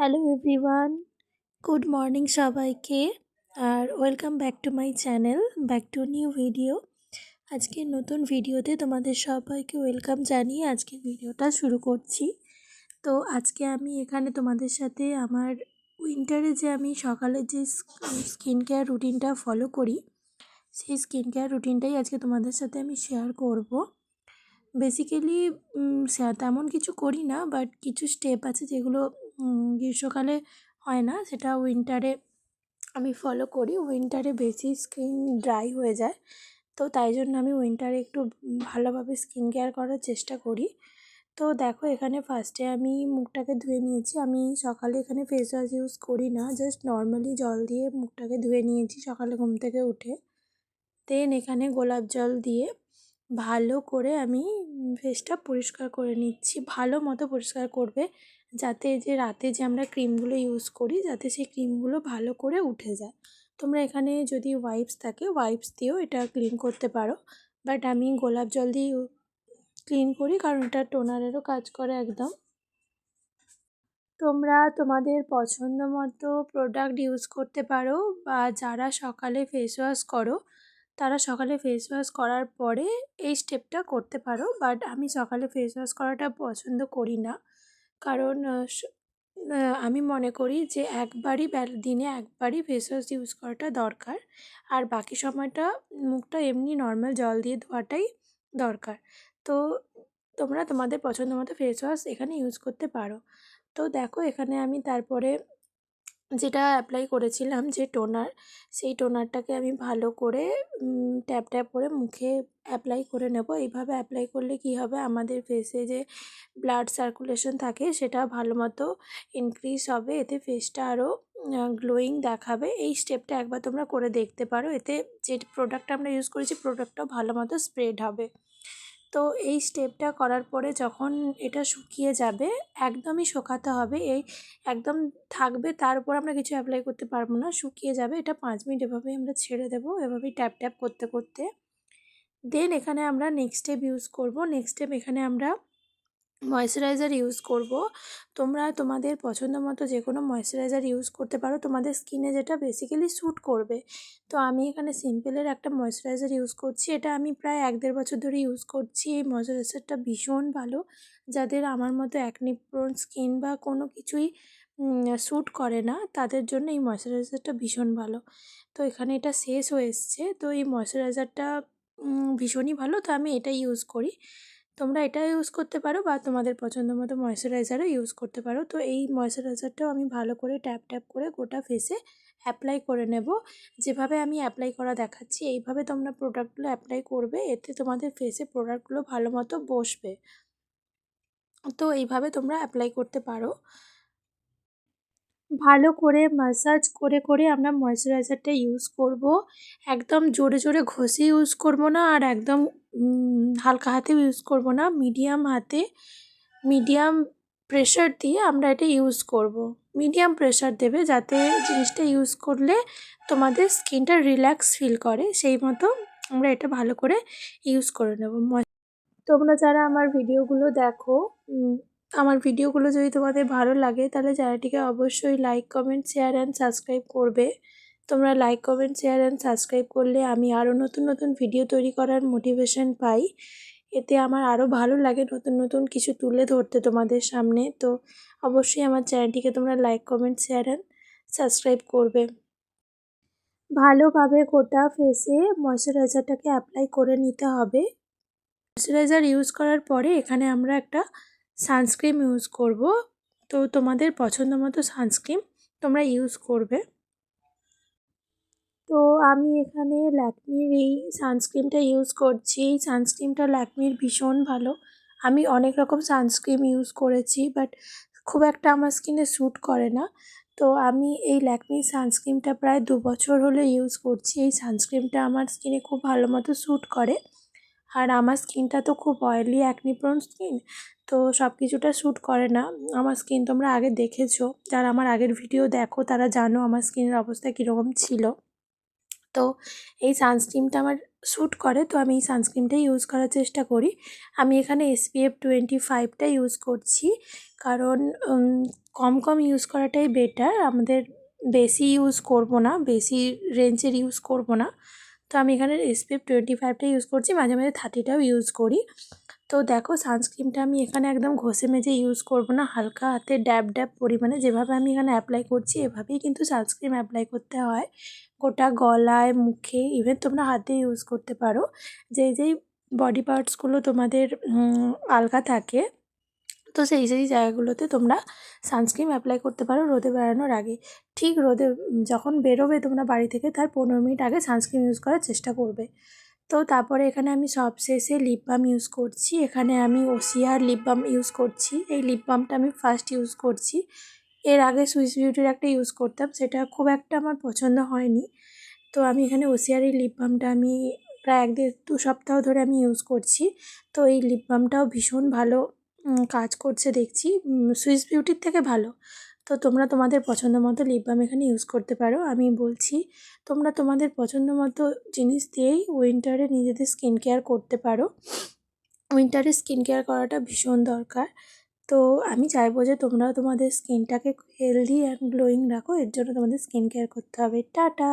Hello everyone, good morning সবাইকে। আর welcome back to my channel, back to new video. আজকে নতুন ভিডিওতে তোমাদের সবাইকে ওয়েলকাম জানিয়ে আজকের ভিডিওটা শুরু করছি। তো আজকে আমি এখানে তোমাদের সাথে আমার উইন্টারে যে আমি সকালে যে স্কিন কেয়ার রুটিনটা ফলো করি, সেই স্কিন কেয়ার রুটিনটাই আজকে তোমাদের সাথে আমি শেয়ার করব। বেসিক্যালি তেমন কিছু করি না, বাট কিছু স্টেপ আছে যেগুলো গ্রীষ্মকালে হয় না, সেটা উইন্টারে আমি ফলো করি। উইন্টারে বেশি স্কিন ড্রাই হয়ে যায়, তো তাই জন্য আমি উইন্টারে একটু ভালোভাবে স্কিন কেয়ার করার চেষ্টা করি। তো দেখো, এখানে ফার্স্টে আমি মুখটাকে ধুয়ে নিয়েছি। আমি সকালে এখানে ফেস ওয়াশ ইউজ করি না, জাস্ট নর্মালি জল দিয়ে মুখটাকে ধুয়ে নিয়েছি সকালে ঘুম থেকে উঠে। দেন এখানে গোলাপ জল দিয়ে ভালো করে আমি ফেসটা পরিষ্কার করে নিচ্ছি। ভালো মতো পরিষ্কার করবে, যাতে যে রাতে যে আমরা ক্রিমগুলো ইউজ করি যাতে সেই ক্রিমগুলো ভালো করে উঠে যায়। তোমরা এখানে যদি ওয়াইপস থাকে ওয়াইপস দিয়েও এটা ক্লিন করতে পারো, বাট আমি গোলাপ জল দিয়ে ক্লিন করি কারণ এটা টোনারেরও কাজ করে একদম। তোমরা তোমাদের পছন্দ মতো প্রোডাক্ট ইউজ করতে পারো, বা যারা সকালে ফেস ওয়াশ করো তারা সকালে ফেস ওয়াশ করার পরে এই স্টেপটা করতে পারো। বাট আমি সকালে ফেস ওয়াশ করাটা পছন্দ করি না, কারণ আমি মনে করি যে দিনে একবারই ফেস ওয়াশ ইউজ করাটা দরকার, আর বাকি সময়টা মুখটা এমনি নর্মাল জল দিয়ে ধোয়াটাই দরকার। তো তোমরা তোমাদের পছন্দ মতো ফেস ওয়াশ এখানে ইউজ করতে পারো। তো দেখো, এখানে আমি তারপরে যেটা অ্যাপ্লাই করেছিলাম যে টোনার, সেই টোনারটাকে আমি ভালো করে ট্যাপ ট্যাপ করে মুখে অ্যাপ্লাই করে নেব। এইভাবে অ্যাপ্লাই করলে কি হবে, আমাদের ফেসে যে ব্লাড সার্কুলেশন থাকে সেটা ভালো মতো ইনক্রিজ হবে, এতে ফেসটা আরও গ্লোয়িং দেখাবে। এই স্টেপটা একবার তোমরা করে দেখতে পারো, এতে যে প্রোডাক্টটা আমরা ইউজ করেছি প্রোডাক্টটাও ভালো মতো স্প্রেড হবে। তো এই স্টেপটা করার পরে যখন এটা শুকিয়ে যাবে, একদমই শুকাতে হবে, এই একদম থাকবে, তার উপর আমরা কিছু অ্যাপ্লাই করতে পারবো না, শুকিয়ে যাবে। এটা 5 মিনিট এভাবেই আমরা ছেড়ে দেবো, এভাবেই ট্যাপ ট্যাপ করতে করতে। দেন এখানে আমরা নেক্সট স্টেপ ইউজ করব। নেক্সট স্টেপ এখানে আমরা ময়েশ্চারাইজার ইউজ করব। তোমরা তোমাদের পছন্দ মতো যে কোনো ময়েশ্চারাইজার ইউজ করতে পারো, তোমাদের স্কিনে যেটা বেসিক্যালি স্যুট করবে। তো আমি এখানে সিম্পলের একটা ময়েশ্চারাইজার ইউজ করছি, এটা আমি প্রায় 1-1.5 বছর ধরে ইউজ করছি। এই ময়েশ্চারাইজারটা ভীষণ ভালো, যাদের আমার মতো অ্যাকনি প্রোন স্কিন বা কোনো কিছুই স্যুট করে না তাদের জন্য এই ময়েশ্চারাইজারটা ভীষণ ভালো। তো এখানে এটা শেষ হয়ে এসছে, তো এই ময়েশ্চারাইজারটা ভীষণই ভালো, তো আমি এটাই ইউজ করি। তোমরা এটা ইউজ করতে পারো বা তোমাদের পছন্দ মতো ময়েশ্চারাইজারও ইউজ করতে পারো। তো এই ময়েশ্চারাইজারটাও আমি ভালো করে ট্যাপ ট্যাপ করে গোটা ফেসে অ্যাপ্লাই করে নেব। যেভাবে আমি অ্যাপ্লাই করা দেখাচ্ছি এইভাবে তোমরা প্রোডাক্টগুলো অ্যাপ্লাই করবে, এতে তোমাদের ফেসে প্রোডাক্টগুলো ভালো মতো বসবে। তো এইভাবে তোমরা অ্যাপ্লাই করতে পারো। ভালো করে ম্যাসাজ করে করে আমরা ময়েশ্চারাইজারটা ইউজ করব। একদম জোরে জোরে ঘষে ইউজ করব না, আর একদম হালকা হাতেও ইউজ করব না, মিডিয়াম হাতে মিডিয়াম প্রেশার দিয়ে আমরা এটা ইউজ করব। মিডিয়াম প্রেশার দেবে, যাতে জিনিসটা ইউজ করলে তোমাদের স্কিনটা রিল্যাক্স ফিল করে, সেই মতো আমরা এটা ভালো করে ইউজ করে নেব। তোমরা যারা আমার ভিডিওগুলো দেখো, আমার ভিডিওগুলো যদি তোমাদের ভালো লাগে তাহলে চ্যানেলটিকে অবশ্যই like, comment, share and subscribe করবে। তোমরা like, comment, share and subscribe করলে আমি আরও নতুন নতুন ভিডিও তৈরি করার মোটিভেশন পাই, এতে আমার আরও ভালো লাগে নতুন নতুন কিছু তুলে ধরতে তোমাদের সামনে। তো অবশ্যই আমার চ্যানেলটিকে তোমরা like, comment, share and subscribe করবে। ভালোভাবে গোটা ফেসে ময়শ্চারাইজারটাকে অ্যাপ্লাই করে নিতে হবে। ময়শ্চারাইজার ইউজ করার পরে এখানে আমরা একটা সানস্ক্রিন ইউজ করব। তো তোমাদের পছন্দ মতো সানস্ক্রিন তোমরা ইউজ করবে। তো আমি এখানে ল্যাকমির এই সানস্ক্রিনটা ইউজ করছি। এই সানস্ক্রিনটা ল্যাকমির ভীষণ ভালো। আমি অনেক রকম সানস্ক্রিন ইউজ করেছি, বাট খুব একটা আমার স্কিনে স্যুট করে না। তো আমি এই ল্যাকমির সানস্ক্রিনটা প্রায় 2 বছর হলো ইউজ করছি। এই সানস্ক্রিনটা আমার স্কিনে খুব ভালো মতো স্যুট করে, আর আমার স্কিনটা তো খুব অয়েলি অ্যাকনি প্রোন স্কিন, তো সব কিছুটা স্যুট করে না। আমার স্কিন তোমরা আগে দেখেছো, যারা আমার আগের ভিডিও তারা জানো আমার স্কিনের অবস্থা কীরকম ছিল। তো এই সানস্ক্রিনটা আমার স্যুট করে, তো আমি এই সানস্ক্রিনটাই ইউজ করার চেষ্টা করি। আমি এখানে SPF 25টা ইউজ করছি, কারণ কম কম ইউজ করাটাই বেটার। আমাদের বেশি ইউজ করব না, বেশি রেঞ্জের ইউজ করব না। তো আমি এখানে SPF 25টা ইউজ করছি, মাঝে মাঝে 30টাও ইউজ করি। তো দেখো সানস্ক্রিনটা আমি এখানে একদম ঘষে মেজে ইউজ করব না, হালকা হাতে ড্যাব ড্যাব পরিমাণে যেভাবে আমি এখানে অ্যাপ্লাই করছি এভাবেই কিন্তু সানস্ক্রিন অ্যাপ্লাই করতে হয়। গোটা গলায়, মুখে, ইভেন তোমরা হাতে ইউজ করতে পারো। যেই বডি পার্টসগুলো তোমাদের আলগা থাকে, তো সেই জায়গাগুলোতে তোমরা সানস্ক্রিন অ্যাপ্লাই করতে পারো রোদে বেরোনোর আগে। ঠিক রোদে যখন বেরোবে তোমরা বাড়ি থেকে, তার 15 মিনিট আগে সানস্ক্রিন ইউজ করার চেষ্টা করবে। তো তারপরে এখানে আমি সবশেষে লিপ বাম ইউজ করছি। এখানে আমি ওসিয়ার লিপ বাম ইউজ করছি। এই লিপ বামটা আমি ফার্স্ট ইউজ করছি। এর আগে সুইস বিউটির একটা ইউজ করতাম, সেটা খুব একটা আমার পছন্দ হয়নি। তো আমি এখানে ওসিয়ার এই লিপ বামটা আমি প্রায় 1-2 সপ্তাহ ধরে আমি ইউজ করছি। তো এই লিপ বামটাও ভীষণ ভালো কাজ করছে দেখছি, সুইস বিউটির থেকে ভালো। তো তোমরা তোমাদের পছন্দ মতো লিপ বাম এখানে ইউজ করতে পারো। আমি বলছি তোমরা তোমাদের পছন্দ মতো জিনিস দিয়েই উইন্টারে নিজেদের স্কিন কেয়ার করতে পারো। উইন্টারে স্কিন কেয়ার করাটা ভীষণ দরকার। তো আমি চাইবো যে তোমরাও তোমাদের স্কিনটাকে হেলদি অ্যান্ড গ্লোয়িং রাখো, এর জন্য তোমাদের স্কিন কেয়ার করতে হবে। টাটা।